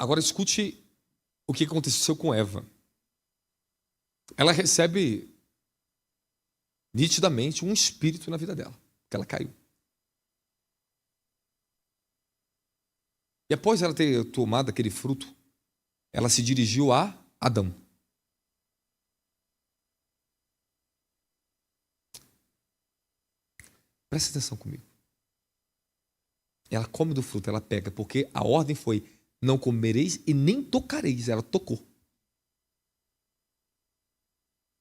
Agora escute o que aconteceu com Eva. Ela recebe nitidamente um espírito na vida dela, porque ela caiu. E após ela ter tomado aquele fruto, ela se dirigiu a Adão. Presta atenção comigo. Ela come do fruto, ela pega, porque a ordem foi: não comereis e nem tocareis. Ela tocou.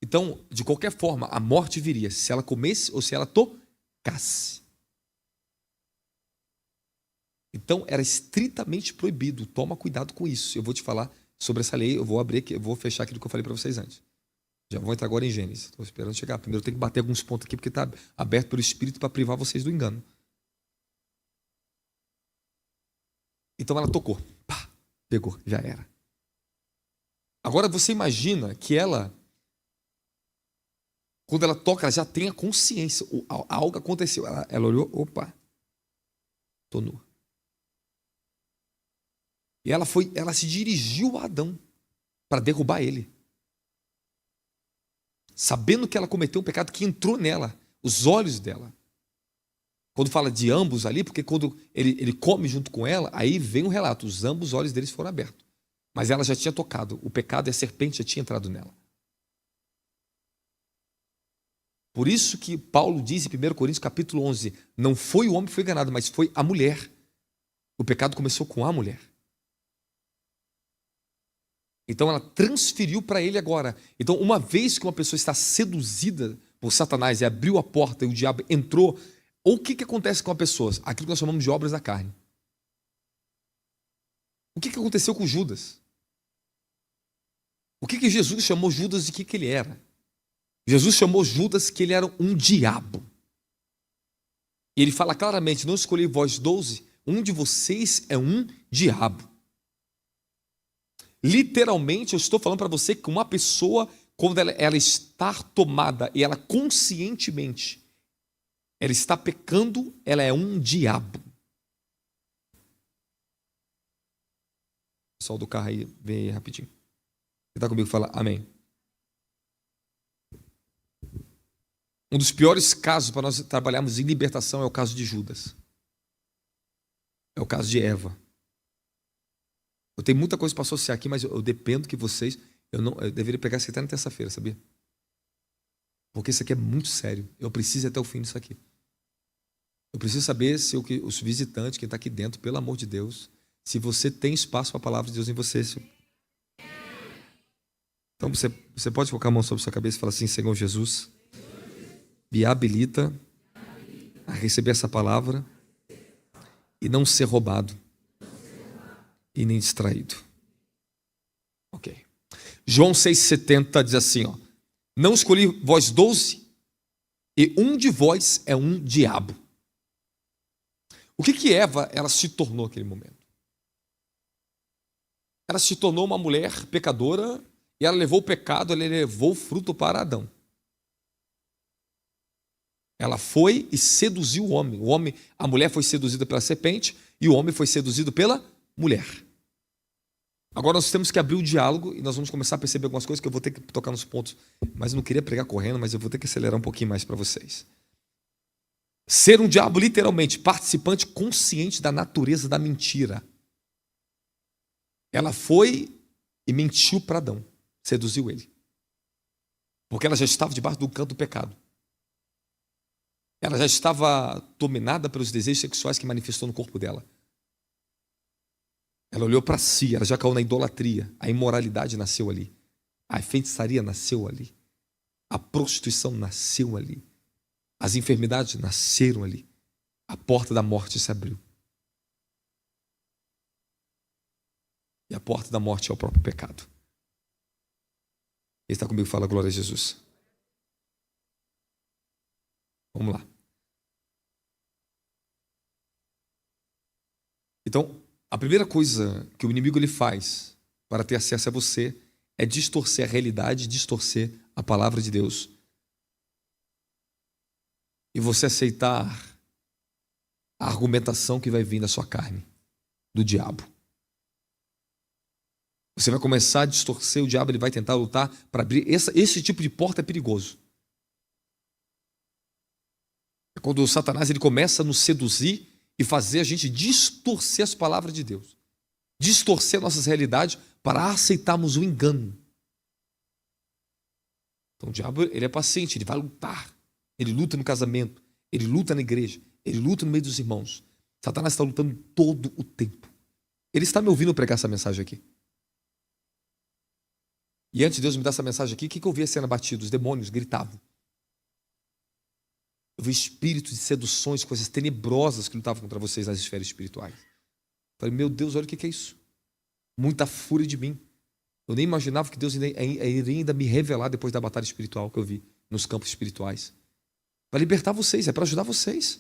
Então, de qualquer forma, a morte viria se ela comesse ou se ela tocasse. Então, era estritamente proibido. Toma cuidado com isso. Eu vou te falar sobre essa lei. Eu vou abrir aqui, eu vou fechar aquilo que eu falei para vocês antes. Já vou entrar agora em Gênesis. Estou esperando chegar. Primeiro eu tenho que bater alguns pontos aqui, porque está aberto pelo Espírito para privar vocês do engano. Então ela tocou. Pá, pegou, já era. Agora você imagina que ela, quando ela toca, ela já tem a consciência. Algo aconteceu. Ela olhou, opa, estou nua. E ela se dirigiu a Adão para derrubar ele. Sabendo que ela cometeu um pecado que entrou nela, os olhos dela. Quando fala de ambos ali, porque quando ele come junto com ela, aí vem um relato, ambos os olhos deles foram abertos. Mas ela já tinha tocado, o pecado e a serpente já tinha entrado nela. Por isso que Paulo diz em 1 Coríntios capítulo 11, não foi o homem que foi enganado, mas foi a mulher. O pecado começou com a mulher. Então ela transferiu para ele agora. Então, uma vez que uma pessoa está seduzida por Satanás e abriu a porta e o diabo entrou, ou o que acontece com a pessoa? Aquilo que nós chamamos de obras da carne. O que aconteceu com Judas? O que Jesus chamou Judas de que ele era? Jesus chamou Judas que ele era um diabo. E ele fala claramente, não escolhi vós 12, um de vocês é um diabo. Literalmente, eu estou falando para você que uma pessoa, quando ela está tomada e ela conscientemente, ela está pecando, ela é um diabo. O pessoal do carro aí, vem aí rapidinho. Quem está comigo fala amém. Um dos piores casos para nós trabalharmos em libertação é o caso de Judas. É o caso de Eva. Eu tenho muita coisa para associar aqui, mas eu dependo que vocês... Eu deveria pegar isso até na terça-feira, sabia? Porque isso aqui é muito sério. Eu preciso ir até o fim disso aqui. Eu preciso saber se os visitantes, quem está aqui dentro, pelo amor de Deus, se você tem espaço para a palavra de Deus em você. Então você pode colocar a mão sobre a sua cabeça e falar assim: Senhor Jesus, me habilita a receber essa palavra e não ser roubado e nem distraído. Ok. João 6,70 diz assim, ó: não escolhi vós 12 e um de vós é um diabo. O que Eva ela se tornou naquele momento? Ela se tornou uma mulher pecadora e ela levou o pecado, ela levou o fruto para Adão. Ela foi e seduziu o homem. A mulher foi seduzida pela serpente e o homem foi seduzido pela mulher. Agora nós temos que abrir o diálogo e nós vamos começar a perceber algumas coisas que eu vou ter que tocar nos pontos, mas eu não queria pregar correndo, mas eu vou ter que acelerar um pouquinho mais para vocês. Ser um diabo, literalmente, participante consciente da natureza da mentira. Ela foi e mentiu para Adão, seduziu ele. Porque ela já estava debaixo do canto do pecado. Ela já estava dominada pelos desejos sexuais que manifestou no corpo dela. Ela olhou para si, ela já caiu na idolatria. A imoralidade nasceu ali. A feitiçaria nasceu ali. A prostituição nasceu ali. As enfermidades nasceram ali. A porta da morte se abriu. E a porta da morte é o próprio pecado. Ele está comigo, fala glória a Jesus. Vamos lá. Então, a primeira coisa que o inimigo ele faz para ter acesso a você é distorcer a realidade, distorcer a palavra de Deus. E você aceitar a argumentação que vai vir da sua carne, do diabo. Você vai começar a distorcer, o diabo ele vai tentar lutar para abrir. Esse tipo de porta é perigoso. É quando o Satanás ele começa a nos seduzir e fazer a gente distorcer as palavras de Deus. Distorcer nossas realidades para aceitarmos o engano. Então o diabo ele é paciente, ele vai lutar. Ele luta no casamento, ele luta na igreja, ele luta no meio dos irmãos. Satanás está lutando todo o tempo. Ele está me ouvindo pregar essa mensagem aqui. E antes de Deus me dar essa mensagem aqui, o que eu via sendo abatido? Os demônios gritavam. Eu vi espíritos de seduções, coisas tenebrosas que lutavam contra vocês nas esferas espirituais. Falei, meu Deus, olha o que é isso. Muita fúria de mim. Eu nem imaginava que Deus iria ainda me revelar depois da batalha espiritual que eu vi nos campos espirituais. Para libertar vocês, é para ajudar vocês.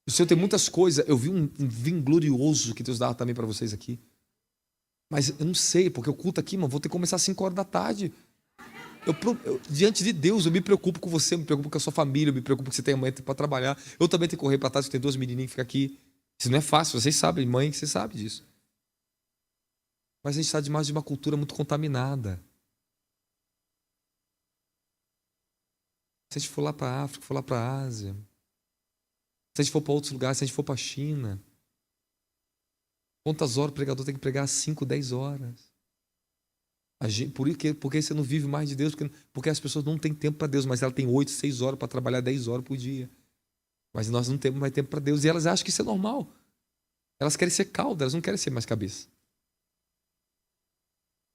O Senhor tem muitas coisas. Eu vi um vinho glorioso que Deus dava também para vocês aqui. Mas eu não sei, porque o culto aqui, mano, vou ter que começar às 5 horas da tarde. Diante de Deus, eu me preocupo com você, eu me preocupo com a sua família, eu me preocupo que você tem amanhã para trabalhar. Eu também tenho que correr para trás, porque tem 2 menininhos que ficam aqui. Isso não é fácil, vocês sabem, mãe, vocês sabem disso. Mas a gente está demais de uma cultura muito contaminada. Se a gente for lá para a África, for lá para a Ásia, se a gente for para outros lugares, se a gente for para a China, quantas horas o pregador tem que pregar? 5, 10 horas. Porque você não vive mais de Deus? Porque as pessoas não têm tempo para Deus, mas ela tem 8, 6 horas para trabalhar 10 horas por dia. Mas nós não temos mais tempo para Deus. E elas acham que isso é normal. Elas querem ser cauda, elas não querem ser mais cabeça.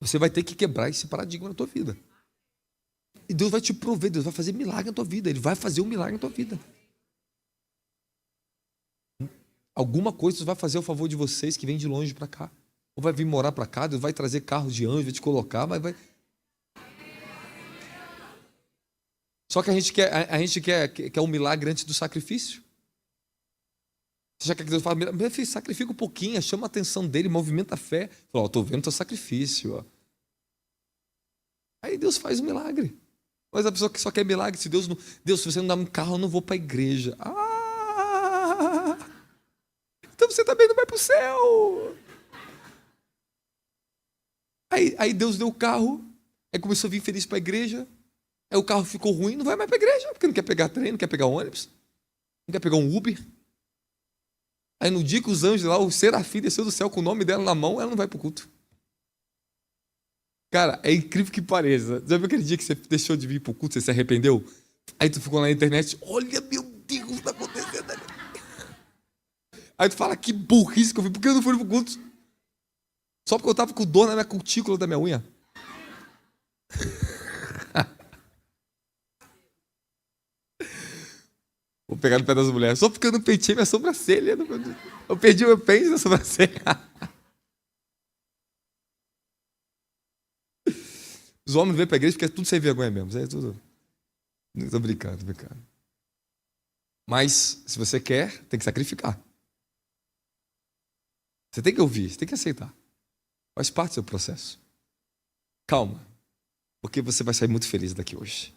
Você vai ter que quebrar esse paradigma na tua vida. E Deus vai te prover, Deus vai fazer milagre na tua vida. Ele vai fazer um milagre na tua vida. Alguma coisa Deus vai fazer ao favor de vocês que vêm de longe para cá. Ou vai vir morar para cá, Deus vai trazer carros de anjo, vai te colocar, vai... Só que a gente quer um milagre antes do sacrifício. Você já quer que Deus fale, meu filho, sacrifica um pouquinho, chama a atenção dele, movimenta a fé. Fala, estou vendo teu sacrifício. Ó. Aí Deus faz um milagre. Mas a pessoa que só quer milagre, se Deus, se você não dá um carro, eu não vou para a igreja. Então você também não vai para o céu. Aí Deus deu o carro, aí começou a vir feliz para a igreja, aí o carro ficou ruim, não vai mais para a igreja, porque não quer pegar trem, não quer pegar ônibus, não quer pegar um Uber. Aí no dia que os anjos lá, o serafim desceu do céu com o nome dela na mão, ela não vai para o culto. Cara, é incrível que pareça. Já viu aquele dia que você deixou de vir para o culto, você se arrependeu? Aí tu ficou lá na internet, olha, meu Deus, o que está acontecendo ali? Aí tu fala, que burrice que eu fui, por que eu não fui para o culto? Só porque eu estava com dor na minha cutícula da minha unha. Vou pegar no pé das mulheres. Só porque eu não pentei minha sobrancelha. Eu perdi o meu pente na sobrancelha. Os homens vêm para a igreja porque é tudo sem vergonha mesmo. É tudo. Estou brincando, tô brincando. Mas, se você quer, tem que sacrificar. Você tem que ouvir, você tem que aceitar. Faz parte do seu processo. Calma, porque você vai sair muito feliz daqui hoje.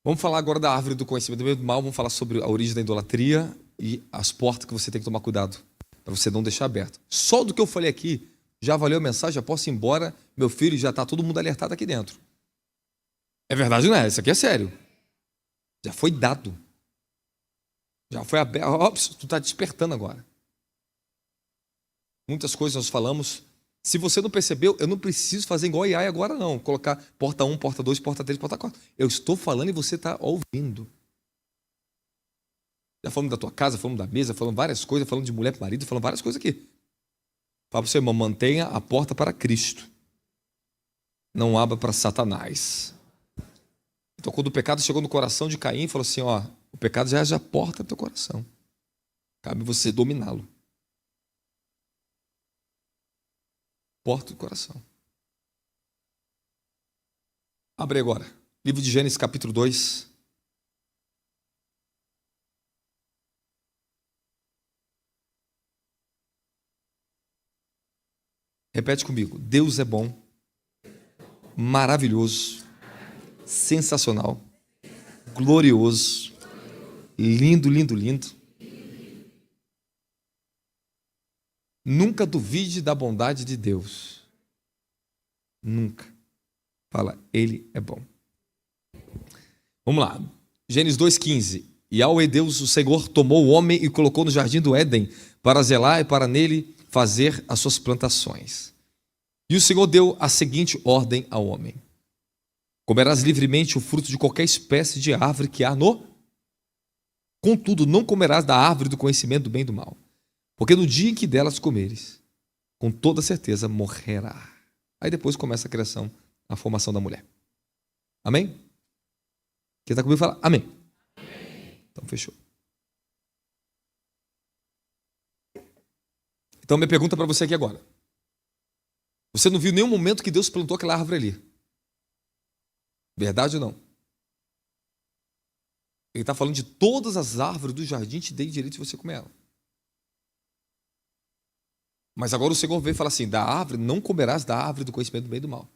Vamos falar agora da árvore do conhecimento do bem e do mal. Vamos falar sobre a origem da idolatria e as portas que você tem que tomar cuidado para você não deixar aberto. Só do que eu falei aqui, já valeu a mensagem, já posso ir embora. Meu filho, já está todo mundo alertado aqui dentro. É verdade, não é? Isso aqui é sério. Já foi dado. Já foi aberto. Tu está despertando agora. Muitas coisas nós falamos. Se você não percebeu, eu não preciso fazer igual a AI agora não. Colocar porta 1, porta 2, porta 3, porta 4. Eu estou falando e você está ouvindo. Já falamos da tua casa, falamos da mesa, falamos várias coisas, falamos de mulher para marido, falamos várias coisas aqui. Fala para você, irmão, mantenha a porta para Cristo. Não abra para Satanás. Então, quando o pecado chegou no coração de Caim, falou assim, ó, o pecado já é a porta do teu coração. Cabe você dominá-lo. Porta do coração. Abre agora. Livro de Gênesis, capítulo 2. Repete comigo. Deus é bom, maravilhoso, sensacional, glorioso, lindo, lindo, lindo. Nunca duvide da bondade de Deus. Nunca. Fala, Ele é bom. Vamos lá. Gênesis 2,15. E ao Deus, o Senhor, tomou o homem e colocou no jardim do Éden para zelar e para nele fazer as suas plantações. E o Senhor deu a seguinte ordem ao homem: comerás livremente o fruto de qualquer espécie de árvore que há no... Contudo, não comerás da árvore do conhecimento do bem e do mal, porque no dia em que delas comeres, com toda certeza morrerá. Aí depois começa a criação, a formação da mulher. Amém? Quem está comigo fala amém. Então fechou. Então minha pergunta para você aqui agora: você não viu nenhum momento que Deus plantou aquela árvore ali? Verdade ou não? Ele está falando de todas as árvores do jardim, te dei direito de você comer ela. Mas agora o Senhor veio e fala assim: da árvore, não comerás da árvore do conhecimento do bem e do mal,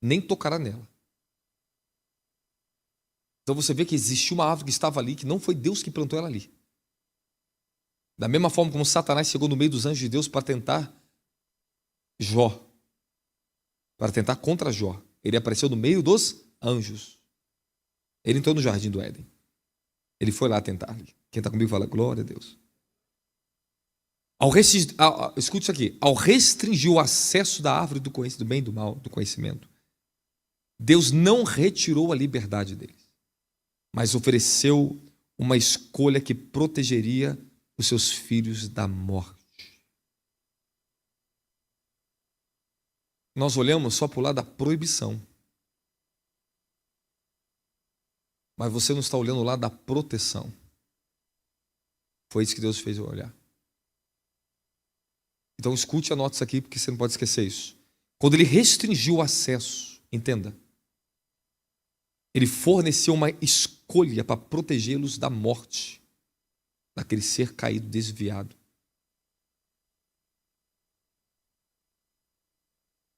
nem tocará nela. Então você vê que existiu uma árvore que estava ali, que não foi Deus que plantou ela ali. Da mesma forma como Satanás chegou no meio dos anjos de Deus para tentar Jó, para tentar contra Jó. Ele apareceu no meio dos anjos. Ele entrou no jardim do Éden. Ele foi lá tentar. Quem está comigo fala glória a Deus. Escute isso aqui. Ao restringir o acesso da árvore do bem e do mal, do conhecimento, Deus não retirou a liberdade deles, mas ofereceu uma escolha que protegeria os seus filhos da morte. Nós olhamos só para o lado da proibição, mas você não está olhando o lado da proteção. Foi isso que Deus fez eu olhar. Então escute e anote isso aqui, porque você não pode esquecer isso. Quando ele restringiu o acesso, entenda, ele forneceu uma escolha para protegê-los da morte, daquele ser caído, desviado.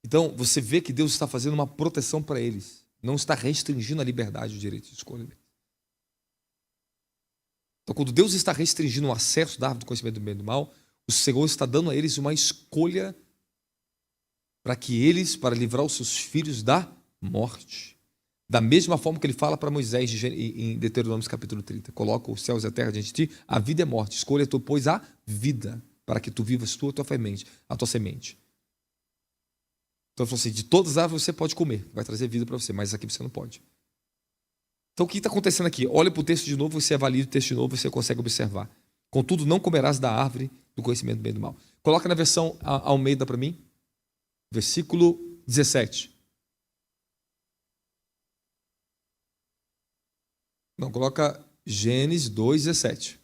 Então você vê que Deus está fazendo uma proteção para eles, não está restringindo a liberdade, o direito de escolha deles. Então quando Deus está restringindo o acesso da árvore do conhecimento do bem e do mal, o Senhor está dando a eles uma escolha para livrar os seus filhos da morte. Da mesma forma que ele fala para Moisés em Deuteronômio capítulo 30. Coloca os céus e a terra diante de ti, a vida é morte. Escolha tu, pois, a vida, para que tu vivas tu, a tua semente. Então ele falou assim: de todas as árvores você pode comer, vai trazer vida para você, mas aqui você não pode. Então o que está acontecendo aqui? Olha para o texto de novo, você avalia o texto de novo, você consegue observar. Contudo, não comerás da árvore do conhecimento do bem e do mal. Coloca na versão Almeida para mim. Versículo 17. Não, coloca Gênesis 2,17.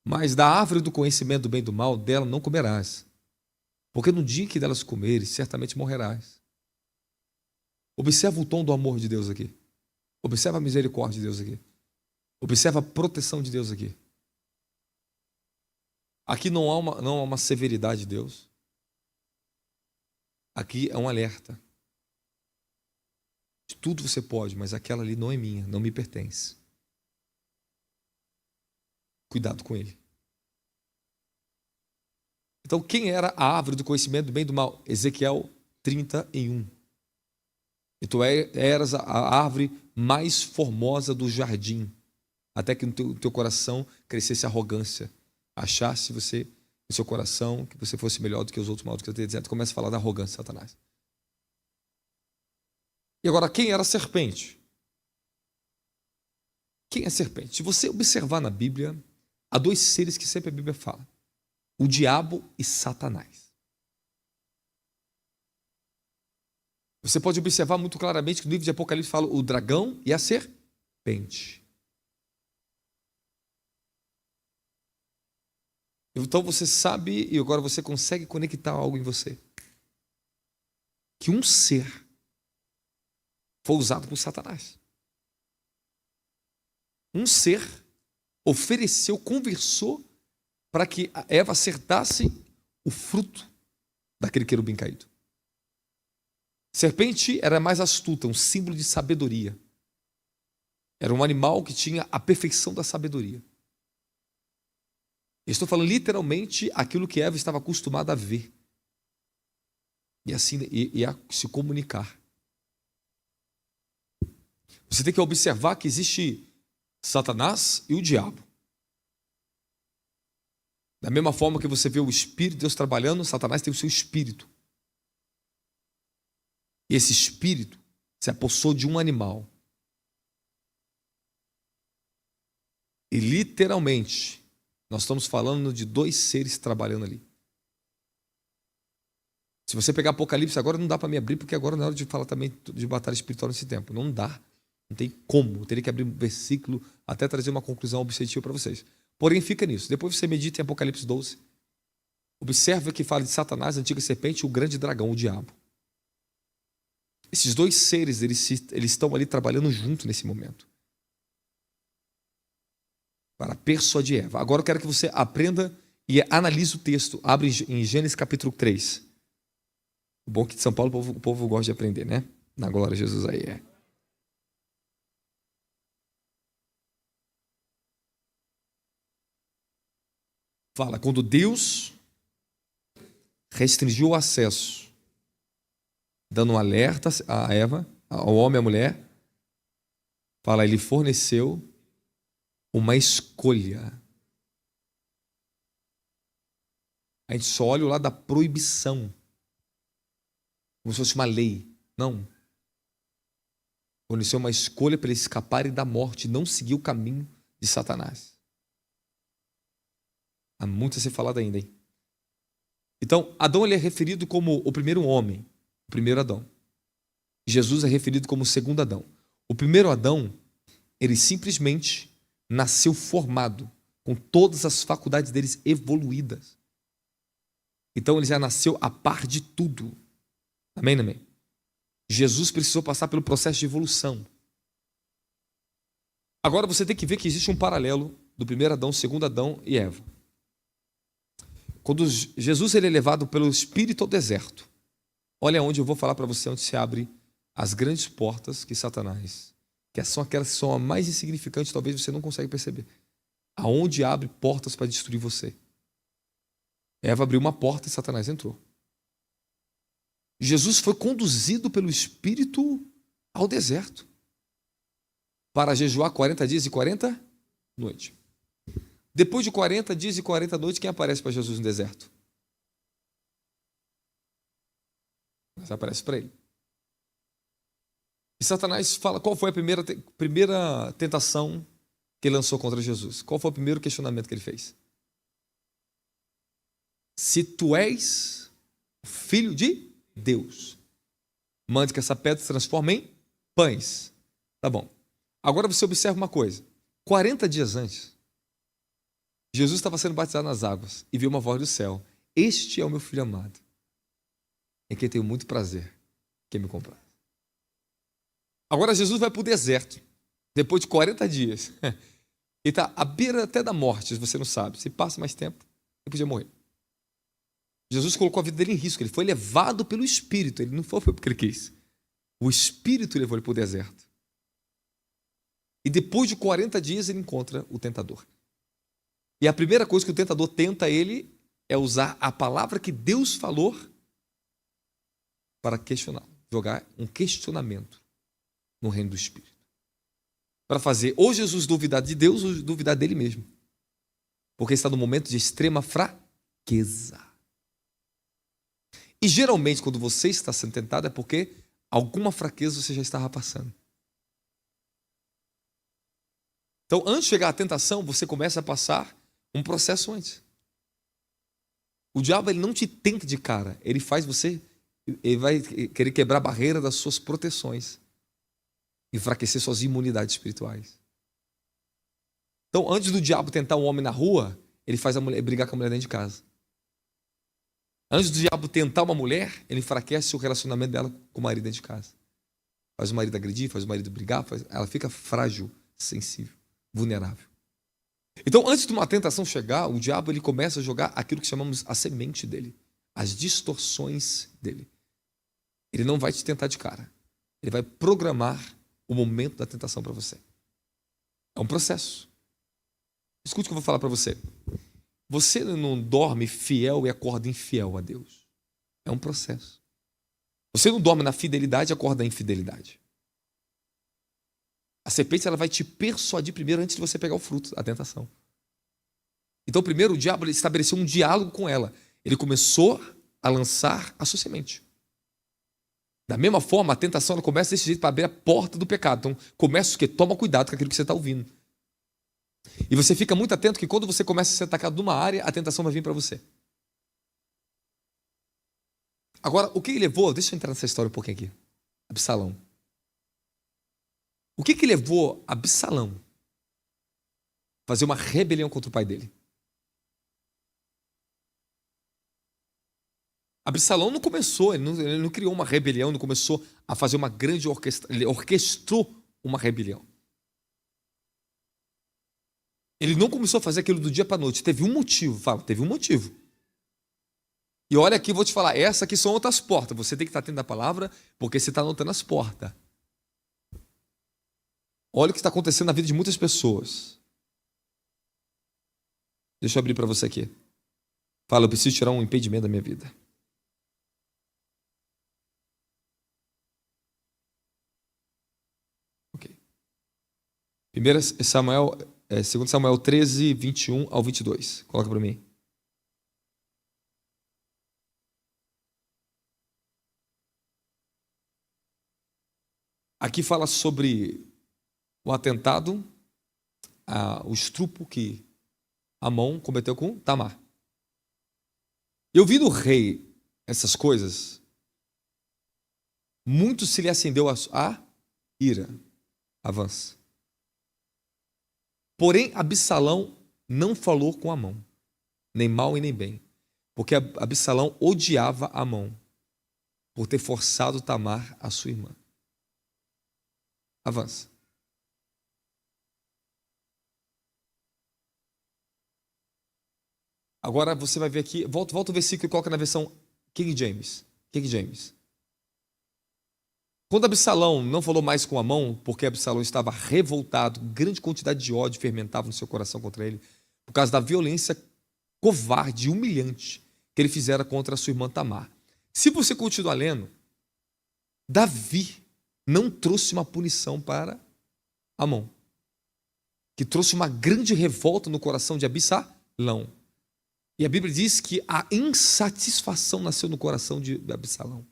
Mas da árvore do conhecimento do bem e do mal, dela não comerás, porque no dia que delas comeres, certamente morrerás. Observa o tom do amor de Deus aqui. Observa a misericórdia de Deus aqui. Observa a proteção de Deus aqui. Aqui não há uma severidade de Deus. Aqui é um alerta. De tudo você pode, mas aquela ali não é minha, não me pertence. Cuidado com ele. Então, quem era a árvore do conhecimento do bem e do mal? Ezequiel 31. E tu eras a árvore mais formosa do jardim, até que no teu coração crescesse arrogância. Achasse você, no seu coração, que você fosse melhor do que os outros, mal do que eu dizendo. Começa a falar da arrogância, Satanás. E agora, quem era a serpente? Quem é a serpente? Se você observar na Bíblia, há dois seres que sempre a Bíblia fala: o diabo e Satanás. Você pode observar muito claramente que no livro de Apocalipse fala o dragão e a serpente. Então você sabe, e agora você consegue conectar algo em você, que um ser foi usado por Satanás. Um ser ofereceu, conversou para que a Eva acertasse o fruto daquele querubim caído. Serpente era mais astuta, um símbolo de sabedoria. Era um animal que tinha a perfeição da sabedoria. Estou falando literalmente aquilo que Eva estava acostumada a ver. E assim, e a se comunicar. Você tem que observar que existe Satanás e o diabo. Da mesma forma que você vê o Espírito de Deus trabalhando, Satanás tem o seu espírito. E esse espírito se apossou de um animal. E literalmente, nós estamos falando de dois seres trabalhando ali. Se você pegar Apocalipse agora, não dá para me abrir, porque agora não é hora de falar também de batalha espiritual nesse tempo. Não dá. Não tem como. Eu teria que abrir um versículo até trazer uma conclusão objetiva para vocês. Porém, fica nisso. Depois você medita em Apocalipse 12. Observa que fala de Satanás, a antiga serpente, e o grande dragão, o diabo. Esses dois seres, eles estão ali trabalhando junto nesse momento. Para persuadir Eva. Agora eu quero que você aprenda e analise o texto. Abre em Gênesis capítulo 3. O bom que de São Paulo o povo gosta de aprender, né? Na glória de Jesus aí é. Fala, quando Deus restringiu o acesso, dando um alerta a Eva, ao homem e à mulher, fala, ele forneceu uma escolha. A gente só olha o lado da proibição, como se fosse uma lei. Não. Forneceu uma escolha para eles escaparem da morte, não seguir o caminho de Satanás. Há muito a ser falado ainda, hein? Então, Adão ele é referido como o primeiro homem, o primeiro Adão. Jesus é referido como o segundo Adão. O primeiro Adão, ele simplesmente nasceu formado, com todas as faculdades deles evoluídas. Então, ele já nasceu a par de tudo. Amém, amém? Jesus precisou passar pelo processo de evolução. Agora você tem que ver que existe um paralelo do primeiro Adão, segundo Adão e Eva. Quando Jesus ele é levado pelo Espírito ao deserto, olha onde eu vou falar para você, onde se abre as grandes portas que Satanás, que são aquelas que são as mais insignificantes, talvez você não consiga perceber. Aonde abre portas para destruir você. Eva abriu uma porta e Satanás entrou. Jesus foi conduzido pelo Espírito ao deserto para jejuar 40 dias e 40 noites. Depois de 40 dias e 40 noites, quem aparece para Jesus no deserto? Mas aparece para ele. E Satanás fala, qual foi a primeira tentação que ele lançou contra Jesus? Qual foi o primeiro questionamento que ele fez? Se tu és o filho de Deus, mande que essa pedra se transforme em pães. Tá bom. Agora você observa uma coisa. 40 dias antes, Jesus estava sendo batizado nas águas e viu uma voz do céu. Este é o meu filho amado, em quem tenho muito prazer, quem me comprar. Agora Jesus vai para o deserto, depois de 40 dias. Ele está à beira até da morte, se você não sabe. Se passa mais tempo, ele podia morrer. Jesus colocou a vida dele em risco, ele foi levado pelo Espírito, ele não foi porque ele quis. O Espírito levou ele para o deserto. E depois de 40 dias ele encontra o tentador. E a primeira coisa que o tentador tenta ele é usar a palavra que Deus falou para questionar, jogar um questionamento no reino do Espírito. Para fazer ou Jesus duvidar de Deus ou duvidar dele mesmo. Porque está num momento de extrema fraqueza. E geralmente quando você está sendo tentado é porque alguma fraqueza você já estava passando. Então, antes de chegar à tentação, você começa a passar um processo antes. O diabo ele não te tenta de cara, ele faz você, ele vai querer quebrar a barreira das suas proteções, enfraquecer suas imunidades espirituais. Então, antes do diabo tentar um homem na rua, ele faz a mulher brigar com a mulher dentro de casa. Antes do diabo tentar uma mulher, ele enfraquece o relacionamento dela com o marido dentro de casa. Faz o marido agredir, faz o marido brigar, ela fica frágil, sensível, vulnerável. Então, antes de uma tentação chegar, o diabo ele começa a jogar aquilo que chamamos a semente dele, as distorções dele. Ele não vai te tentar de cara. Ele vai programar o momento da tentação para você. É um processo. Escute o que eu vou falar para você. Você não dorme fiel e acorda infiel a Deus. É um processo. Você não dorme na fidelidade e acorda na infidelidade. A serpente ela vai te persuadir primeiro antes de você pegar o fruto, a tentação. Então, primeiro, o diabo ele estabeleceu um diálogo com ela. Ele começou a lançar a sua semente. Da mesma forma, a tentação ela começa desse jeito para abrir a porta do pecado. Então, começa o quê? Toma cuidado com aquilo que você está ouvindo. E você fica muito atento que quando você começa a ser atacado numa área, a tentação vai vir para você. Agora, o que levou... Deixa eu entrar nessa história um pouquinho aqui. Absalão. O que levou Absalão a fazer uma rebelião contra o pai dele? Absalão não começou, ele não criou uma rebelião, não começou a fazer uma grande orquestra, ele orquestrou uma rebelião. Ele não começou a fazer aquilo do dia para a noite, teve um motivo, teve um motivo. E olha aqui, vou te falar, essa aqui são outras portas, você tem que estar atento à palavra, porque você está anotando as portas. Olha o que está acontecendo na vida de muitas pessoas. Deixa eu abrir para você aqui. Fala, eu preciso tirar um impedimento da minha vida. Ok. 2 Samuel 13, 21 ao 22. Coloca para mim. Aqui fala sobre o atentado, o estupro que Amon cometeu com Tamar. Eu vi do rei essas coisas, muito se lhe acendeu a ira. Avança. Porém, Absalão não falou com Amon, nem mal e nem bem, porque Absalão odiava Amon por ter forçado Tamar, a sua irmã. Avança. Agora você vai ver aqui, volta o versículo e coloca na versão King James. Quando Absalão não falou mais com Amon, porque Absalão estava revoltado, grande quantidade de ódio fermentava no seu coração contra ele, por causa da violência covarde e humilhante que ele fizera contra a sua irmã Tamar. Se você continuar lendo, Davi não trouxe uma punição para Amon, que trouxe uma grande revolta no coração de Absalão. E a Bíblia diz que a insatisfação nasceu no coração de Absalão.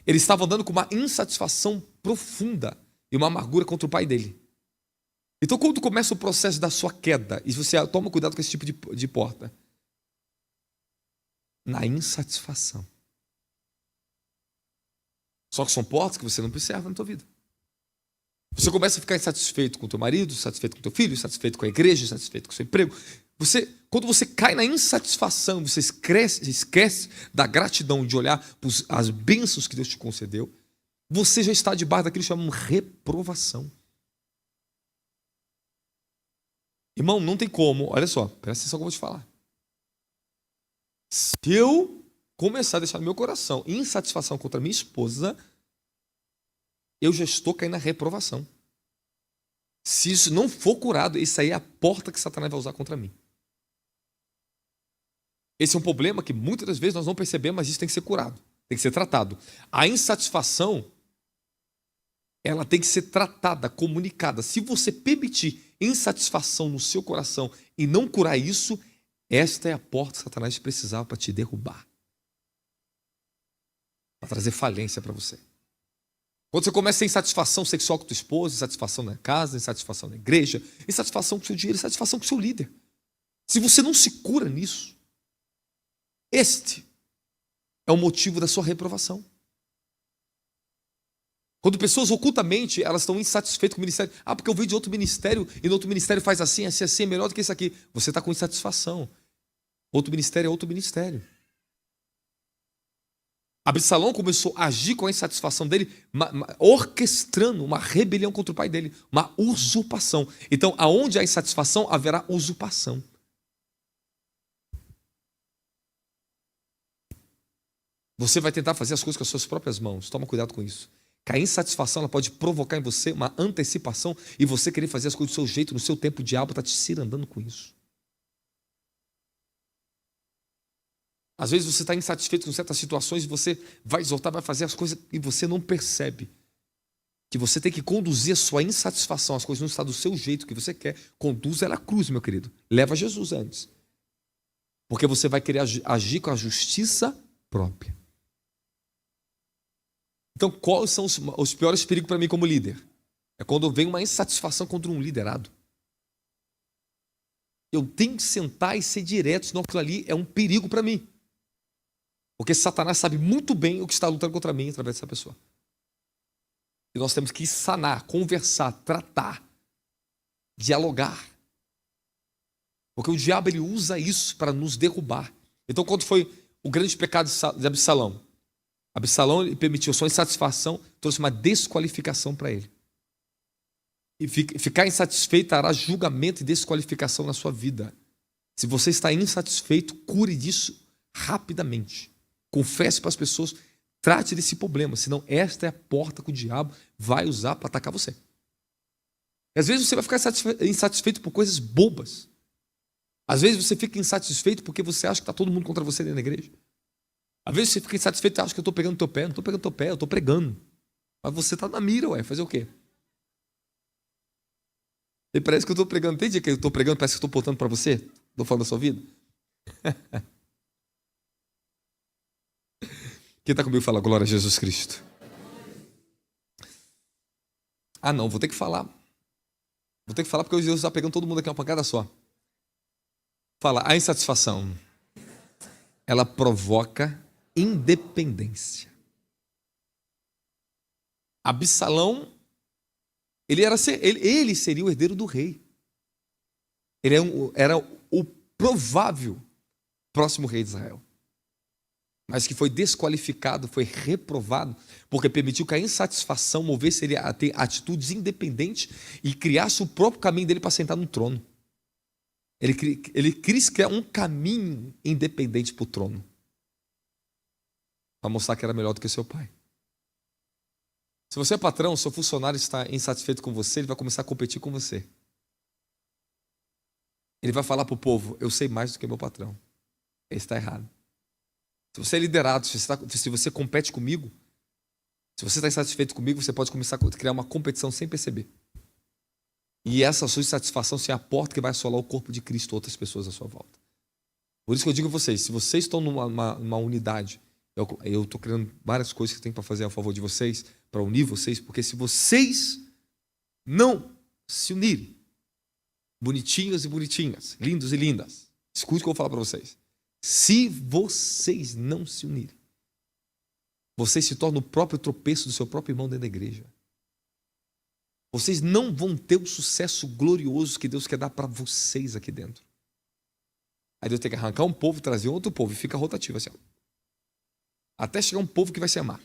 Ele estava andando com uma insatisfação profunda e uma amargura contra o pai dele. Então, quando começa o processo da sua queda, e você toma cuidado com esse tipo de porta, na insatisfação. Só que são portas que você não observa na tua vida. Você começa a ficar insatisfeito com o teu marido, insatisfeito com o teu filho, insatisfeito com a igreja, insatisfeito com o seu emprego. Quando você cai na insatisfação, você esquece da gratidão de olhar para as bênçãos que Deus te concedeu, você já está debaixo daquilo que chamamos reprovação. Irmão, não tem como, olha só, presta atenção que eu vou te falar. Se eu começar a deixar no meu coração insatisfação contra minha esposa, eu já estou caindo na reprovação. Se isso não for curado, isso aí é a porta que Satanás vai usar contra mim. Esse é um problema que muitas das vezes nós não percebemos, mas isso tem que ser curado, tem que ser tratado. A insatisfação, ela tem que ser tratada, comunicada. Se você permitir insatisfação no seu coração e não curar isso, esta é a porta que Satanás precisava para te derrubar, para trazer falência para você. Quando você começa a ter insatisfação sexual com tua esposa, insatisfação na casa, insatisfação na igreja, insatisfação com o seu dinheiro, insatisfação com o seu líder. Se você não se cura nisso, este é o motivo da sua reprovação. Quando pessoas ocultamente elas estão insatisfeitas com o ministério, porque eu vejo de outro ministério e no outro ministério faz assim, assim, assim, é melhor do que isso aqui. Você está com insatisfação. Outro ministério é outro ministério. Absalão começou a agir com a insatisfação dele, orquestrando uma rebelião contra o pai dele, uma usurpação. Então, aonde há insatisfação, haverá usurpação. Você vai tentar fazer as coisas com as suas próprias mãos. Toma cuidado com isso. Que a insatisfação ela pode provocar em você uma antecipação e você querer fazer as coisas do seu jeito, no seu tempo. O diabo está te cirandando com isso. Às vezes você está insatisfeito com certas situações e você vai exortar, vai fazer as coisas e você não percebe que você tem que conduzir a sua insatisfação, as coisas não estão do seu jeito que você quer. Conduza ela à cruz, meu querido. Leva Jesus antes. Porque você vai querer agir com a justiça própria. Então, quais são os piores perigos para mim como líder? É quando vem uma insatisfação contra um liderado. Eu tenho que sentar e ser direto, senão aquilo ali é um perigo para mim. Porque Satanás sabe muito bem o que está lutando contra mim através dessa pessoa. E nós temos que sanar, conversar, tratar, dialogar. Porque o diabo ele usa isso para nos derrubar. Então, quando foi o grande pecado de Absalão? Absalão ele permitiu sua insatisfação, trouxe uma desqualificação para ele. E ficar insatisfeito trará julgamento e desqualificação na sua vida. Se você está insatisfeito, cure disso rapidamente. Confesse para as pessoas, trate desse problema, senão esta é a porta que o diabo vai usar para atacar você. E às vezes você vai ficar insatisfeito por coisas bobas. Às vezes você fica insatisfeito porque você acha que está todo mundo contra você dentro da igreja. Às vezes você fica insatisfeito e acha que eu estou pegando teu pé. Não estou pegando teu pé, eu estou pregando. Mas você está na mira, fazer o quê? E parece que eu estou pregando. Tem dia que eu estou pregando, parece que eu estou apontando para você? Estou falando da sua vida? Quem está comigo fala glória a Jesus Cristo. Ah, não, vou ter que falar. Vou ter que falar porque hoje Deus está pegando todo mundo aqui uma pancada só. Fala, a insatisfação, ela provoca independência. Absalão, ele seria o herdeiro do rei. Ele era o provável próximo rei de Israel. Mas que foi desqualificado, foi reprovado, porque permitiu que a insatisfação movesse ele a ter atitudes independentes e criasse o próprio caminho dele para sentar no trono. Ele quis criar um caminho independente para o trono, para mostrar que era melhor do que seu pai. Se você é patrão, seu funcionário está insatisfeito com você, ele vai começar a competir com você. Ele vai falar para o povo, eu sei mais do que meu patrão. Ele está errado. Se você é liderado, se você compete comigo, se você está insatisfeito comigo, você pode começar a criar uma competição sem perceber. E essa sua insatisfação é a porta que vai assolar o corpo de Cristo, outras pessoas à sua volta. Por isso que eu digo a vocês, se vocês estão numa unidade, eu estou criando várias coisas que eu tenho para fazer a favor de vocês, para unir vocês, porque se vocês não se unirem, bonitinhos e bonitinhas, lindos e lindas, escute o que eu vou falar para vocês. Se vocês não se unirem, vocês se tornam o próprio tropeço do seu próprio irmão dentro da igreja. Vocês não vão ter o sucesso glorioso que Deus quer dar para vocês aqui dentro. Aí Deus tem que arrancar um povo, trazer outro povo, e fica rotativo assim, até chegar um povo que vai se amar.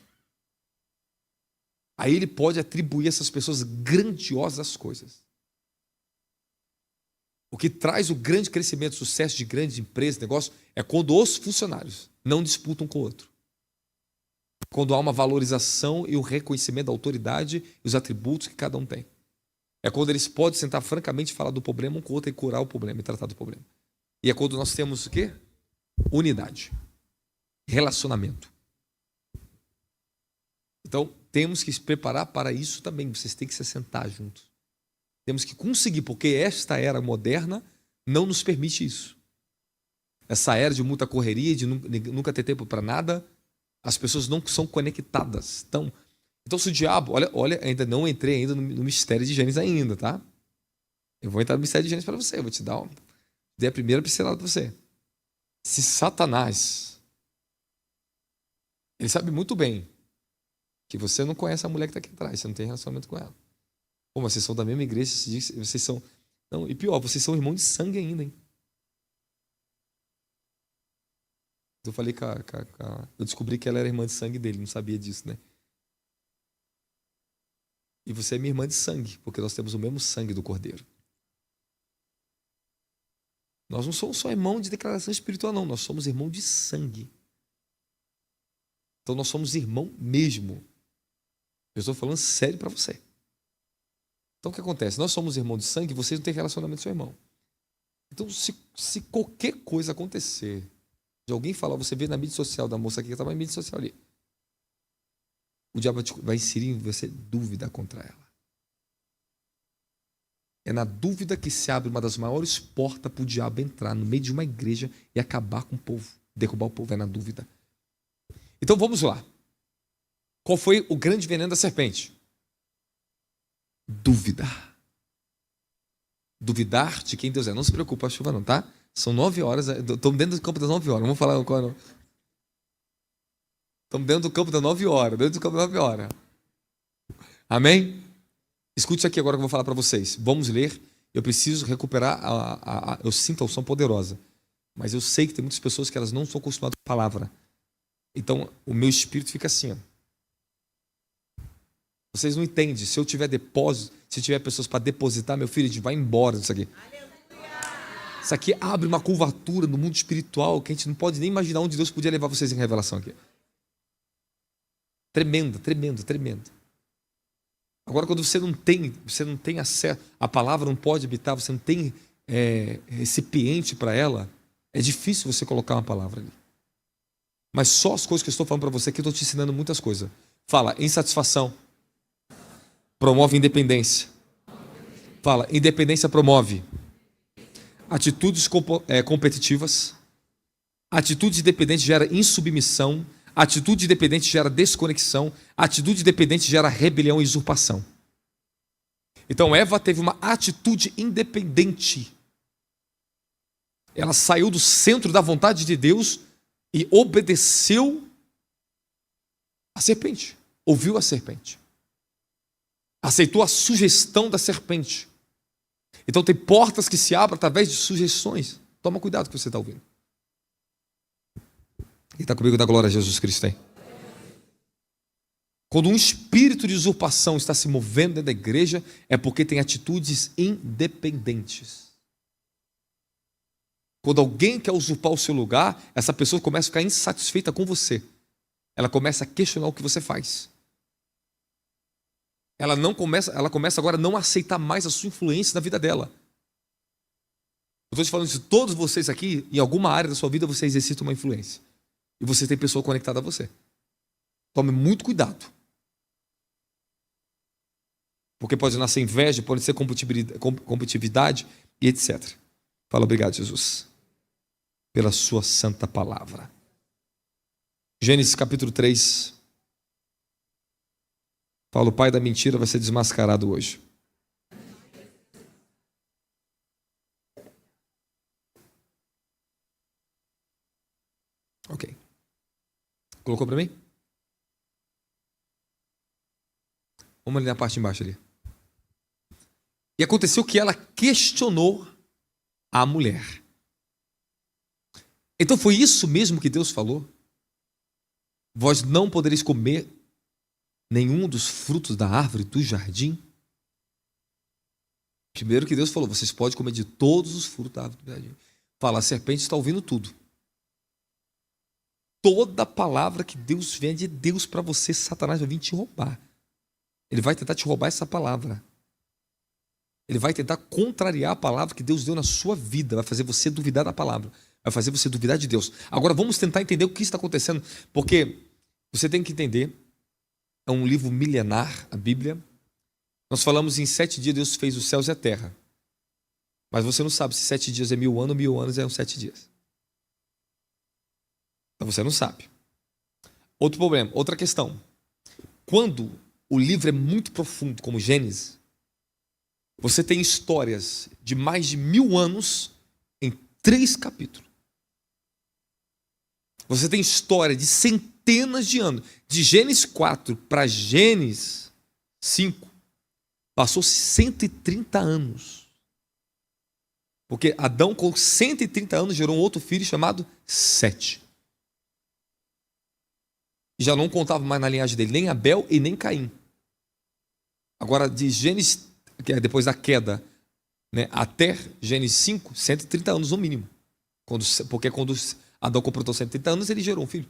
Aí ele pode atribuir a essas pessoas grandiosas coisas. O que traz o grande crescimento, sucesso de grandes empresas, negócios, é quando os funcionários não disputam com o outro. Quando há uma valorização e o reconhecimento da autoridade e os atributos que cada um tem. É quando eles podem sentar francamente e falar do problema um com o outro e curar o problema e tratar do problema. E é quando nós temos o quê? Unidade. Relacionamento. Então, temos que se preparar para isso também. Vocês têm que se sentar juntos. Temos que conseguir, porque esta era moderna não nos permite isso. Essa era de muita correria, de nunca ter tempo para nada, as pessoas não são conectadas. Então se o diabo, olha, ainda não entrei ainda no mistério de Gênesis ainda, tá? Eu vou entrar no mistério de Gênesis para você, eu vou te dar a primeira pincelada para você. Se Satanás, ele sabe muito bem que você não conhece a mulher que está aqui atrás, você não tem relacionamento com ela. Pô, mas vocês são da mesma igreja, vocês são... Não, e pior, vocês são irmãos de sangue ainda, hein? Eu falei eu descobri que ela era irmã de sangue dele, não sabia disso, né? E você é minha irmã de sangue, porque nós temos o mesmo sangue do Cordeiro. Nós não somos só irmão de declaração espiritual, não. Nós somos irmão de sangue. Então nós somos irmão mesmo. Eu estou falando sério para você. Então o que acontece? Nós somos irmão de sangue e vocês não têm relacionamento com seu irmão. Então se qualquer coisa acontecer, De alguém falar, você vê na mídia social da moça aqui que estava na mídia social ali. O diabo vai inserir em você dúvida contra ela. É na dúvida que se abre uma das maiores portas para o diabo entrar no meio de uma igreja e acabar com o povo, derrubar o povo, é na dúvida. Então vamos lá. Qual foi o grande veneno da serpente? Dúvida. Duvidar de quem Deus é. Não se preocupe, a chuva não, tá? São 9 horas, estamos dentro do campo das 9 horas, não vamos falar qual não. Estamos dentro do campo das 9 horas, dentro do campo das 9 horas. Amém? Escute isso aqui agora que eu vou falar para vocês. Vamos ler. Eu preciso recuperar eu sinto a unção poderosa. Mas eu sei que tem muitas pessoas que elas não são acostumadas com a palavra. Então, o meu espírito fica assim, ó. Vocês não entendem. Se eu tiver depósito, se tiver pessoas para depositar, meu filho, a gente vai embora disso aqui. Isso aqui abre uma curvatura no mundo espiritual que a gente não pode nem imaginar onde Deus podia levar vocês em revelação aqui. Tremendo, tremendo, tremendo. Agora, quando você não tem acesso, a palavra não pode habitar, você não tem recipiente para ela, é difícil você colocar uma palavra ali. Mas só as coisas que eu estou falando para você aqui, eu estou te ensinando muitas coisas. Fala, insatisfação promove independência. Fala, independência promove atitudes competitivas. Atitude dependente gera insubmissão. Atitude dependente gera desconexão. Atitude dependente gera rebelião e usurpação. Então Eva teve uma atitude independente. Ela saiu do centro da vontade de Deus e obedeceu a serpente. Ouviu a serpente. Aceitou a sugestão da serpente. Então tem portas que se abrem através de sugestões. Toma cuidado com o que você está ouvindo. Quem está comigo da glória a Jesus Cristo aí? Quando um espírito de usurpação está se movendo dentro da igreja, é porque tem atitudes independentes. Quando alguém quer usurpar o seu lugar, essa pessoa começa a ficar insatisfeita com você. Ela começa a questionar o que você faz. Ela começa agora a não aceitar mais a sua influência na vida dela. Eu estou te falando isso, todos vocês aqui, em alguma área da sua vida, você exercita uma influência. E você tem pessoa conectada a você. Tome muito cuidado. Porque pode nascer inveja, pode ser competitividade e etc. Fala, obrigado, Jesus, pela sua santa palavra. Gênesis capítulo 3. Fala, o pai da mentira vai ser desmascarado hoje. Ok. Colocou para mim? Vamos ali na parte de embaixo ali. E aconteceu que ela questionou a mulher. Então foi isso mesmo que Deus falou? Vós não podereis comer nenhum dos frutos da árvore do jardim? Primeiro que Deus falou, vocês podem comer de todos os frutos da árvore do jardim. Fala, a serpente está ouvindo tudo. Toda palavra que Deus vem de Deus para você, Satanás vai vir te roubar. Ele vai tentar te roubar essa palavra. Ele vai tentar contrariar a palavra que Deus deu na sua vida. Vai fazer você duvidar da palavra. Vai fazer você duvidar de Deus. Agora vamos tentar entender o que está acontecendo. Porque você tem que entender. É um livro milenar, a Bíblia. Nós falamos em 7 dias Deus fez os céus e a terra. Mas você não sabe se 7 dias é 1000 anos ou 1000 anos é 7 dias. Então você não sabe. Outro problema, outra questão. Quando o livro é muito profundo, como Gênesis, você tem histórias de mais de 1000 anos em 3 capítulos. Você tem história de centenas de anos. De Gênesis 4 para Gênesis 5, passou 130 anos. Porque Adão, com 130 anos, gerou um outro filho chamado Sete. E já não contava mais na linhagem dele nem Abel e nem Caim. Agora, de Gênesis, depois da queda, né, até Gênesis 5, 130 anos no mínimo. Porque quando Adão completou 130 anos, ele gerou um filho.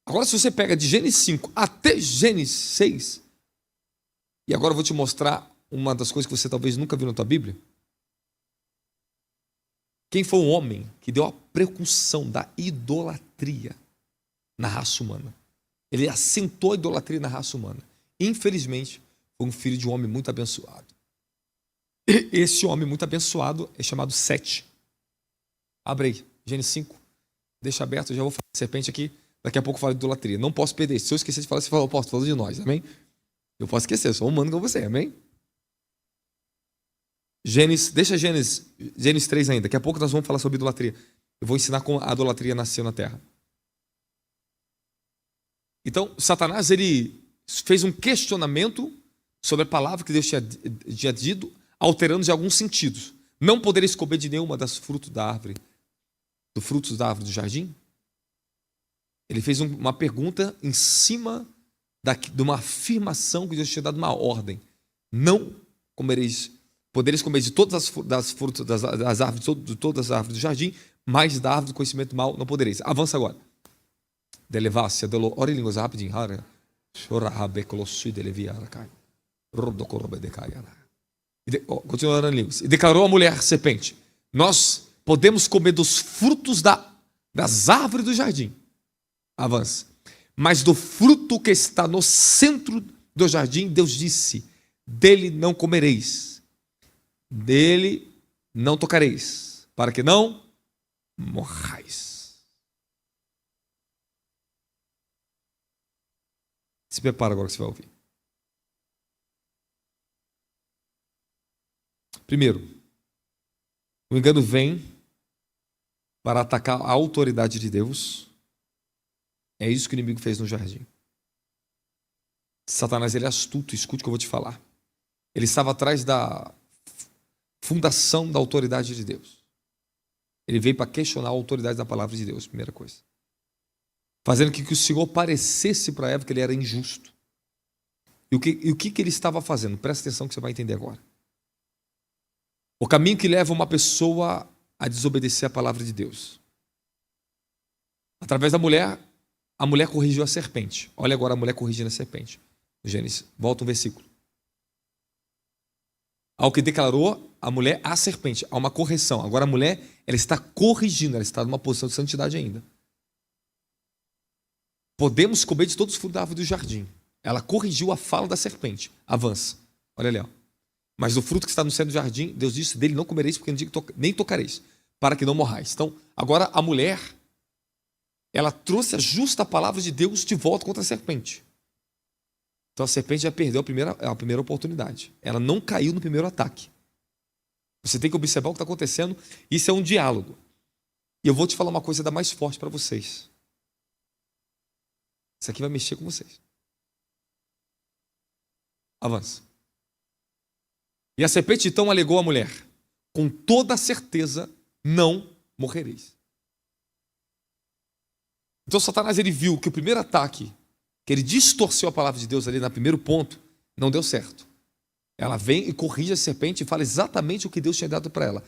Agora, se você pega de Gênesis 5 até Gênesis 6, e agora eu vou te mostrar uma das coisas que você talvez nunca viu na tua Bíblia. Quem foi o homem que deu a precursão da idolatria na raça humana? Ele assentou a idolatria na raça humana. Infelizmente, foi um filho de um homem muito abençoado. E esse homem muito abençoado é chamado Sete. Abre aí, Gênesis 5. Deixa aberto, eu já vou falar de serpente aqui. Daqui a pouco eu falo de idolatria. Não posso perder. Se eu esquecer de falar, você fala, eu posso falar de nós, amém? Eu posso esquecer, sou humano como você, amém? Deixa Gênesis 3 ainda. Daqui a pouco nós vamos falar sobre idolatria. Eu vou ensinar como a idolatria nasceu na terra. Então, Satanás, ele fez um questionamento sobre a palavra que Deus tinha dito, alterando de alguns sentidos. Não podereis comer de nenhuma das frutos da árvore, dos frutos da árvore do jardim? Ele fez uma pergunta em cima de uma afirmação que Deus tinha dado uma ordem. Não comereis, podereis comer de todas as frutas das árvores, de todas as árvores do jardim, mas da árvore do conhecimento do mal não podereis. Avança agora. Delevácia, ore línguas rapidinho. Continua orando em línguas. E declarou a mulher serpente: nós podemos comer dos frutos das árvores do jardim. Avança. Mas do fruto que está no centro do jardim, Deus disse: dele não comereis, dele não tocareis, para que não morrais. Se prepara agora que você vai ouvir. Primeiro, o engano vem para atacar a autoridade de Deus. É isso que o inimigo fez no jardim. Satanás, ele é astuto, escute o que eu vou te falar. Ele estava atrás da fundação da autoridade de Deus. Ele veio para questionar a autoridade da palavra de Deus, primeira coisa. Fazendo com que o Senhor parecesse para Eva que ele era injusto. E o que ele estava fazendo? Presta atenção que você vai entender agora. O caminho que leva uma pessoa a desobedecer a palavra de Deus. Através da mulher, a mulher corrigiu a serpente. Olha agora a mulher corrigindo a serpente. Gênesis, volta um versículo. Ao que declarou a mulher à serpente, há uma correção. Agora a mulher, ela está corrigindo, ela está numa posição de santidade ainda. Podemos comer de todos os frutos da árvore do jardim. Ela corrigiu a fala da serpente. Avança. Olha ali, ó. Mas do fruto que está no centro do jardim, Deus disse: dele não comereis, porque nem tocareis, para que não morrais. Então, agora a mulher, ela trouxe a justa palavra de Deus de volta contra a serpente. Então a serpente já perdeu a primeira oportunidade. Ela não caiu no primeiro ataque. Você tem que observar o que está acontecendo. Isso é um diálogo. E eu vou te falar uma coisa ainda mais forte para vocês. Isso aqui vai mexer com vocês. Avança. E a serpente então alegou à mulher: com toda certeza não morrereis. Então Satanás, ele viu que o primeiro ataque, que ele distorceu a palavra de Deus ali no primeiro ponto, não deu certo. Ela vem e corrige a serpente e fala exatamente o que Deus tinha dado para ela.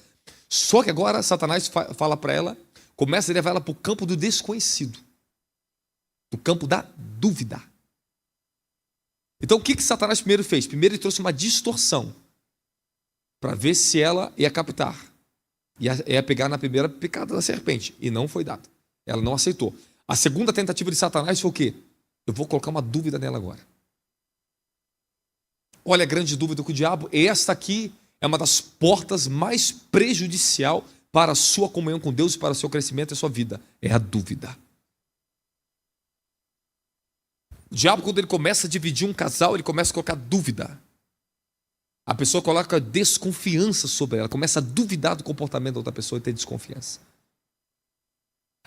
Só que agora Satanás fala para ela, começa a levar ela para o campo do desconhecido, do campo da dúvida. Então o que Satanás primeiro fez? Primeiro ele trouxe uma distorção para ver se ela ia captar, ia pegar na primeira picada da serpente, e não foi dado. Ela não aceitou. A segunda tentativa de Satanás foi o quê? Eu vou colocar uma dúvida nela agora. Olha a grande dúvida com o diabo. Esta aqui é uma das portas mais prejudicial para a sua comunhão com Deus e para o seu crescimento e a sua vida. É a dúvida. O diabo, quando ele começa a dividir um casal, ele começa a colocar dúvida. A pessoa coloca desconfiança sobre ela, começa a duvidar do comportamento da outra pessoa e ter desconfiança.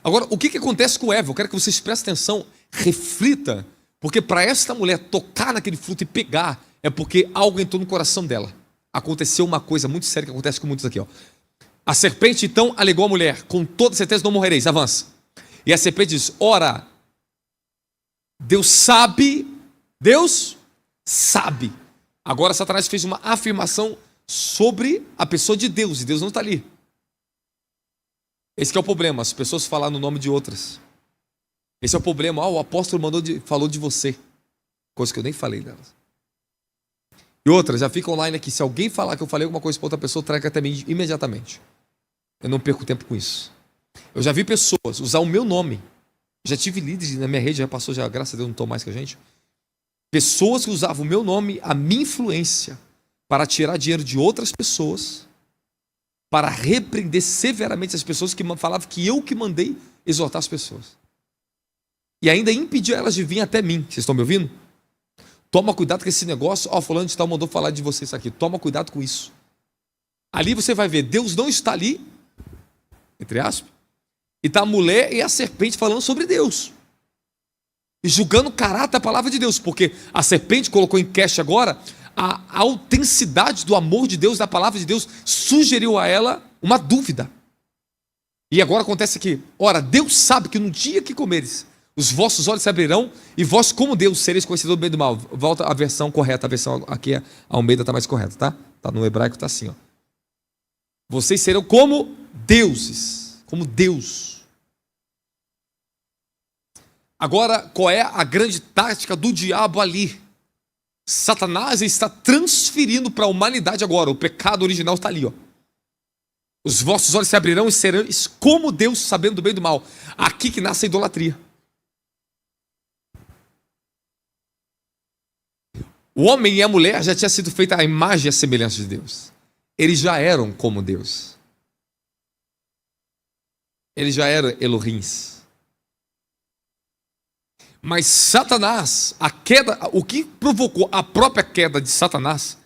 Agora, o que acontece com Eva? Eu quero que vocês prestem atenção, reflita, porque para esta mulher tocar naquele fruto e pegar, é porque algo entrou no coração dela. Aconteceu uma coisa muito séria que acontece com muitos aqui. Ó. A serpente então alegou à mulher: com toda certeza não morrereis. Avança. E a serpente diz: ora, Deus sabe. Agora Satanás fez uma afirmação sobre a pessoa de Deus, e Deus não está ali. Esse que é o problema, as pessoas falam no nome de outras. Esse é o problema. O apóstolo falou de você, coisa que eu nem falei delas. E outra, já fica online aqui, se alguém falar que eu falei alguma coisa para outra pessoa, traga até mim imediatamente. Eu não perco tempo com isso. Eu já vi pessoas usar o meu nome. Já tive líderes na minha rede, já passou, já, graças a Deus, não estão mais com a gente. Pessoas que usavam o meu nome, a minha influência, para tirar dinheiro de outras pessoas, para repreender severamente as pessoas que falavam que eu que mandei exortar as pessoas. E ainda impedir elas de vir até mim. Vocês estão me ouvindo? Toma cuidado com esse negócio. Ó, fulano de tal mandou falar de você isso aqui. Toma cuidado com isso. Ali você vai ver, Deus não está ali, entre aspas, e está a mulher e a serpente falando sobre Deus. E julgando o caráter da palavra de Deus. Porque a serpente colocou em queixa agora a autenticidade do amor de Deus, da palavra de Deus, sugeriu a ela uma dúvida. E agora acontece aqui. Ora, Deus sabe que no dia que comeres, os vossos olhos se abrirão e vós, como Deus, sereis conhecedores do bem e do mal. Volta a versão correta. A versão aqui, a Almeida está mais correta, tá? Tá no hebraico, está assim, ó. Vocês serão como deuses. Como Deus. Agora, qual é a grande tática do diabo ali? Satanás está transferindo para a humanidade agora. O pecado original está ali, ó. Os vossos olhos se abrirão e serão como Deus, sabendo do bem e do mal. Aqui que nasce a idolatria. O homem e a mulher já tinha sido feita a imagem e a semelhança de Deus. Eles já eram como Deus. Eles já eram Elohims. Mas Satanás, a queda, o que provocou a própria queda de Satanás,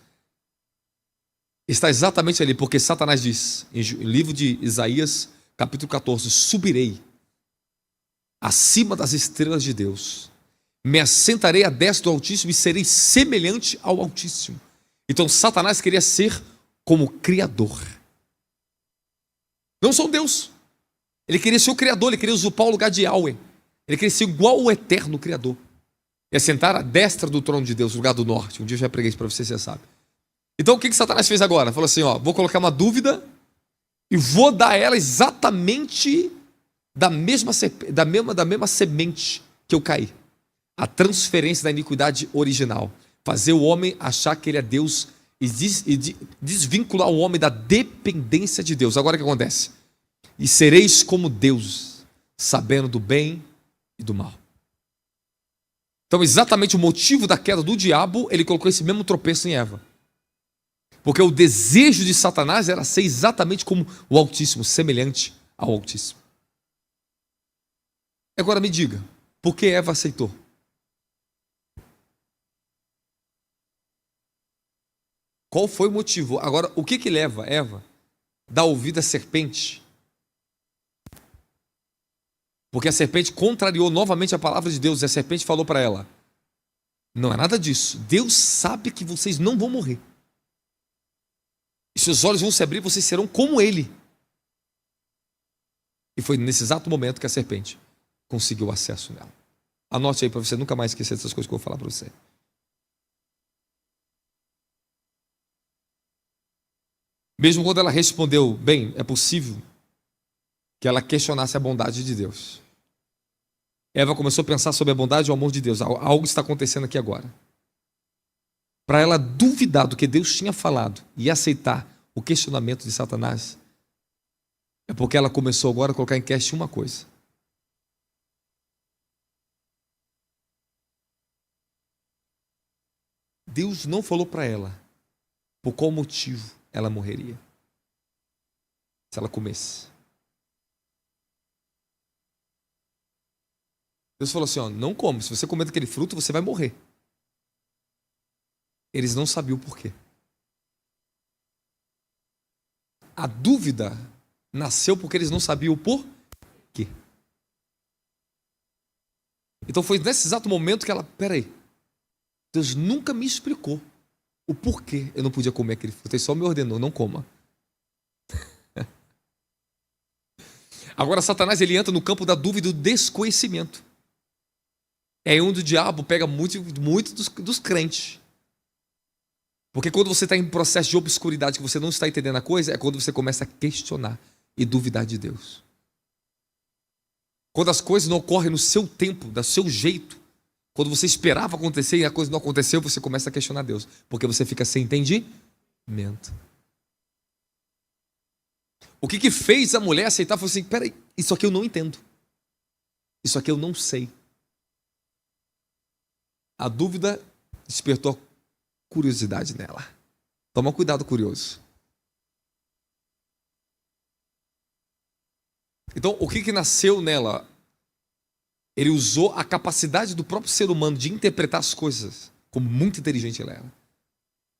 está exatamente ali, porque Satanás diz, em livro de Isaías, capítulo 14, subirei acima das estrelas de Deus, me assentarei à destra do Altíssimo e serei semelhante ao Altíssimo. Então Satanás queria ser como Criador. Não só Deus. Ele queria ser o Criador, ele queria usurpar o lugar de Yahweh. Ele queria ser igual ao eterno Criador. E assentar à destra do trono de Deus, no lugar do norte. Um dia eu já preguei isso para você sabe. Então o que Satanás fez agora? Falou assim, ó, vou colocar uma dúvida e vou dar a ela exatamente da mesma semente que eu caí. A transferência da iniquidade original. Fazer o homem achar que ele é Deus e desvincular o homem da dependência de Deus. Agora o que acontece? E sereis como Deus, sabendo do bem e do mal. Então exatamente o motivo da queda do diabo, ele colocou esse mesmo tropeço em Eva. Porque o desejo de Satanás era ser exatamente como o Altíssimo, semelhante ao Altíssimo. Agora me diga, por que Eva aceitou? Qual foi o motivo? Agora, o que leva Eva a dar ouvido à serpente? Porque a serpente contrariou novamente a palavra de Deus e a serpente falou para ela, não é nada disso, Deus sabe que vocês não vão morrer. E seus olhos vão se abrir, vocês serão como Ele. E foi nesse exato momento que a serpente conseguiu acesso nela. Anote aí para você nunca mais esquecer dessas coisas que eu vou falar para você. Mesmo quando ela respondeu, bem, é possível que ela questionasse a bondade de Deus. Eva começou a pensar sobre a bondade e o amor de Deus. Algo está acontecendo aqui agora. Para ela duvidar do que Deus tinha falado e aceitar o questionamento de Satanás, é porque ela começou agora a colocar em questão uma coisa. Deus não falou para ela por qual motivo ela morreria se ela comesse. Deus falou assim, ó, não come, se você comer daquele fruto você vai morrer. Eles não sabiam o porquê. A dúvida nasceu porque eles não sabiam o porquê. Então foi nesse exato momento que ela, peraí, Deus nunca me explicou o porquê eu não podia comer aquele fruto, ele só me ordenou, não coma. Agora Satanás ele entra no campo da dúvida e do desconhecimento. É onde o diabo pega muito dos crentes. Porque quando você está em processo de obscuridade, que você não está entendendo a coisa, é quando você começa a questionar e duvidar de Deus. Quando as coisas não ocorrem no seu tempo, do seu jeito, quando você esperava acontecer e a coisa não aconteceu, você começa a questionar Deus. Porque você fica sem entendimento. O que fez a mulher aceitar foi assim: peraí, isso aqui eu não entendo. Isso aqui eu não sei. A dúvida despertou a curiosidade nela. Toma cuidado, curioso. Então, o que nasceu nela? Ele usou a capacidade do próprio ser humano de interpretar as coisas, como muito inteligente ela era.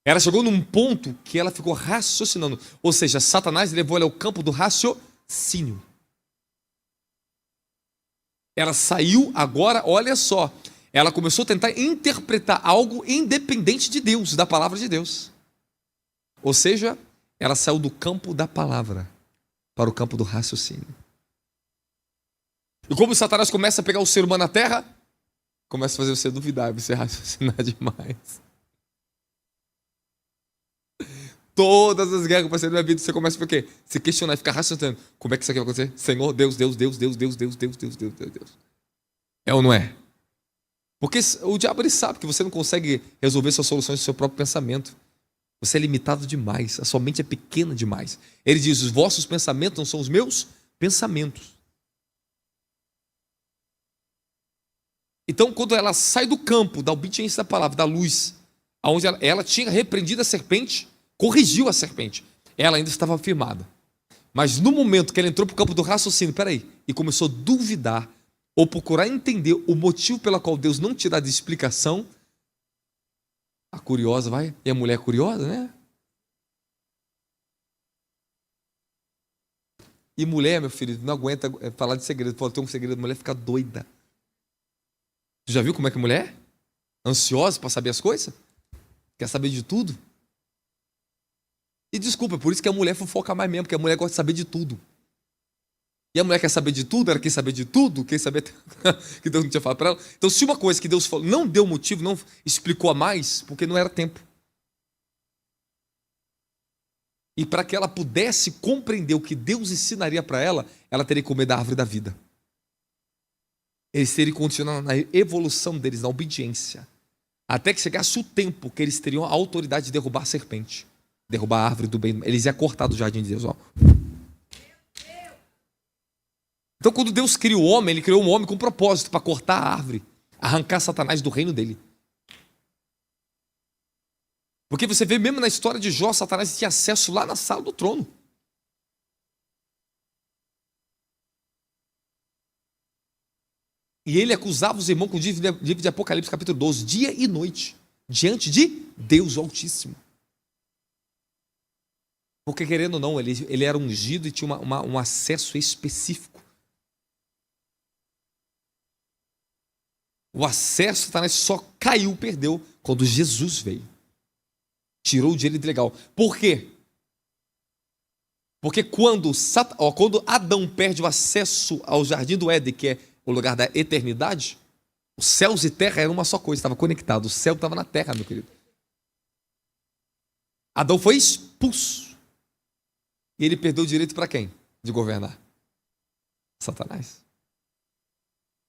Ela chegou num ponto que ela ficou raciocinando. Ou seja, Satanás levou ela ao campo do raciocínio. Ela saiu agora, olha só, ela começou a tentar interpretar algo independente de Deus, da palavra de Deus. Ou seja, ela saiu do campo da palavra para o campo do raciocínio. E como Satanás começa a pegar o ser humano na terra, começa a fazer você duvidar, você raciocinar demais. Todas as guerras que você na minha vida, você começa por quê? Se questionar e ficar raciocinando. Como é que isso aqui vai acontecer? Senhor, Deus. É ou não é? Porque o diabo, ele sabe que você não consegue resolver suas soluções do seu próprio pensamento. Você é limitado demais. A sua mente é pequena demais. Ele diz: os vossos pensamentos não são os meus pensamentos. Então, quando ela sai do campo da obediência da palavra, da luz, onde ela tinha repreendido a serpente, corrigiu a serpente, ela ainda estava firmada. Mas no momento que ela entrou para o campo do raciocínio, e começou a duvidar, ou procurar entender o motivo pelo qual Deus não te dá de explicação, a curiosa vai, e a mulher curiosa, né? E mulher, meu filho, não aguenta falar de segredo. Pô, tem um segredo, a mulher fica doida. Tu já viu como é que a mulher? Ansiosa para saber as coisas? Quer saber de tudo? E desculpa, por isso que a mulher fofoca mais mesmo, porque a mulher gosta de saber de tudo. E a mulher quer saber de tudo, ela quer saber de tudo, quer saber que Deus não tinha falado para ela. Então, se uma coisa que Deus falou não deu motivo, não explicou a mais, porque não era tempo. E para que ela pudesse compreender o que Deus ensinaria para ela, ela teria que comer da árvore da vida. Eles teriam que continuar na evolução deles, na obediência. Até que chegasse o tempo que eles teriam a autoridade de derrubar a serpente. Derrubar a árvore do bem. Eles iam cortar do jardim de Deus. Ó. Então, quando Deus criou o homem, ele criou um homem com propósito para cortar a árvore, arrancar Satanás do reino dele. Porque você vê mesmo na história de Jó, Satanás tinha acesso lá na sala do trono. E ele acusava os irmãos com o livro de Apocalipse, capítulo 12, dia e noite, diante de Deus Altíssimo. Porque, querendo ou não, ele era ungido e tinha um acesso específico. O acesso, Satanás só caiu, perdeu, quando Jesus veio. Tirou o direito legal. Por quê? Porque quando Adão perde o acesso ao jardim do Éden, que é o lugar da eternidade, os céus e terra eram uma só coisa, estava conectado. O céu estava na terra, meu querido. Adão foi expulso. E ele perdeu o direito para quem? De governar? Satanás.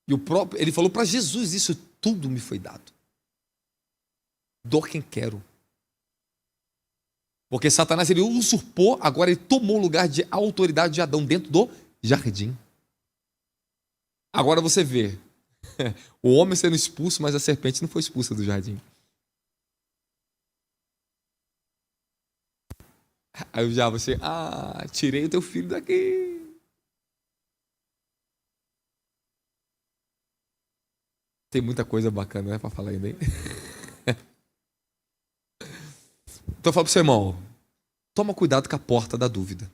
E ele falou para Jesus: isso tudo me foi dado. Dou quem quero. Porque Satanás, ele usurpou, agora ele tomou o lugar de autoridade de Adão dentro do jardim. Agora você vê, o homem sendo expulso, mas a serpente não foi expulsa do jardim. Aí o diabo assim: tirei o teu filho daqui. Tem muita coisa bacana, né, para falar ainda, hein? Então eu falo para o seu irmão: toma cuidado com a porta da dúvida.